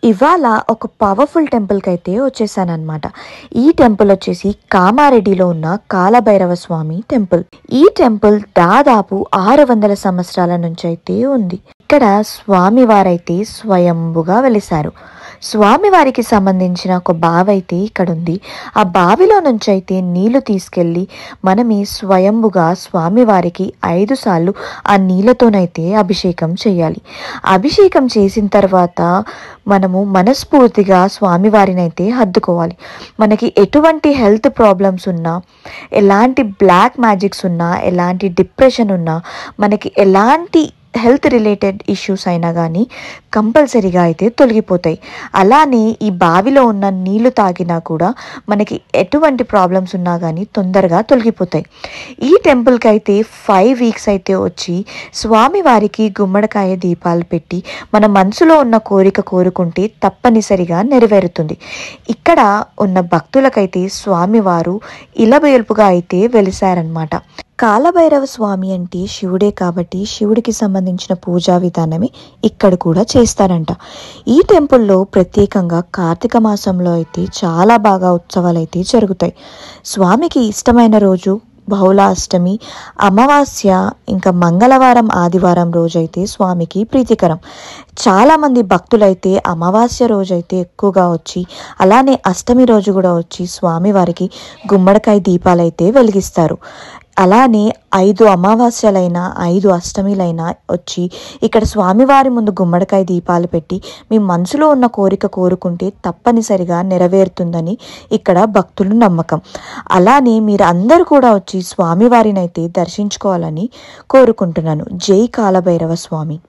ఇవాళ ఒక పవర్ఫుల్ టెంపుల్కి అయితే వచ్చేసానమాట. ఈ టెంపుల్ వచ్చేసి కామారెడ్డిలో ఉన్న కాలభైరవ స్వామి టెంపుల్. ఈ టెంపుల్ దాదాపు 600 సంవత్సరాల నుంచి అయితే ఉంది. ఇక్కడ స్వామివారైతే స్వయంభుగా వెలిశారు. స్వామివారికి సంబంధించిన ఒక బావి అయితే ఇక్కడ ఉంది. ఆ బావిలో నుంచి అయితే నీళ్లు తీసుకెళ్ళి మనమే స్వయంభుగా స్వామివారికి 5 సార్లు ఆ నీళ్ళతోనైతే అభిషేకం చేయాలి. అభిషేకం చేసిన తర్వాత మనము మనస్ఫూర్తిగా స్వామివారిని అయితే హత్తుకోవాలి. మనకి ఎటువంటి హెల్త్ ప్రాబ్లమ్స్ ఉన్నా, ఎలాంటి బ్లాక్ మ్యాజిక్స్ ఉన్నా, ఎలాంటి డిప్రెషన్ ఉన్నా, మనకి ఎలాంటి హెల్త్ రిలేటెడ్ ఇష్యూస్ అయినా కానీ కంపల్సరీగా అయితే తొలగిపోతాయి. అలానే ఈ బావిలో ఉన్న నీళ్లు తాగినా కూడా మనకి ఎటువంటి ప్రాబ్లమ్స్ ఉన్నా కానీ తొందరగా తొలగిపోతాయి. ఈ టెంపుల్కి అయితే 5 వీక్స్ అయితే వచ్చి స్వామివారికి గుమ్మడికాయ దీపాలు పెట్టి మన మనసులో ఉన్న కోరిక కోరుకుంటే తప్పనిసరిగా నెరవేరుతుంది. ఇక్కడ ఉన్న భక్తులకైతే స్వామివారు ఇలవేల్పుగా అయితే వెలిశారనమాట. కాలభైరవ స్వామి అంటే శివుడే కాబట్టి శివుడికి సంబంధించిన పూజా విధానమే ఇక్కడ కూడా చేస్తారంట. ఈ టెంపుల్లో ప్రత్యేకంగా కార్తీక మాసంలో అయితే చాలా బాగా ఉత్సవాలు అయితే జరుగుతాయి. స్వామికి ఇష్టమైన రోజు బహుళాష్టమి, అమావాస్య, ఇంకా మంగళవారం, ఆదివారం రోజైతే స్వామికి ప్రీతికరం. చాలామంది భక్తులైతే అమావాస్య రోజైతే ఎక్కువగా వచ్చి, అలానే అష్టమి రోజు కూడా వచ్చి స్వామివారికి గుమ్మడికాయ దీపాలైతే వెలిగిస్తారు. అలానే 5 అమావాస్యలైనా 5 అష్టమిలైనా వచ్చి ఇక్కడ స్వామివారి ముందు గుమ్మడికాయ దీపాలు పెట్టి మీ మనసులో ఉన్న కోరిక కోరుకుంటే తప్పనిసరిగా నెరవేరుతుందని ఇక్కడ భక్తుల నమ్మకం. అలానే మీరు అందరూ కూడా వచ్చి స్వామివారిని అయితే దర్శించుకోవాలని కోరుకుంటున్నాను. జై కాలభైరవ స్వామి.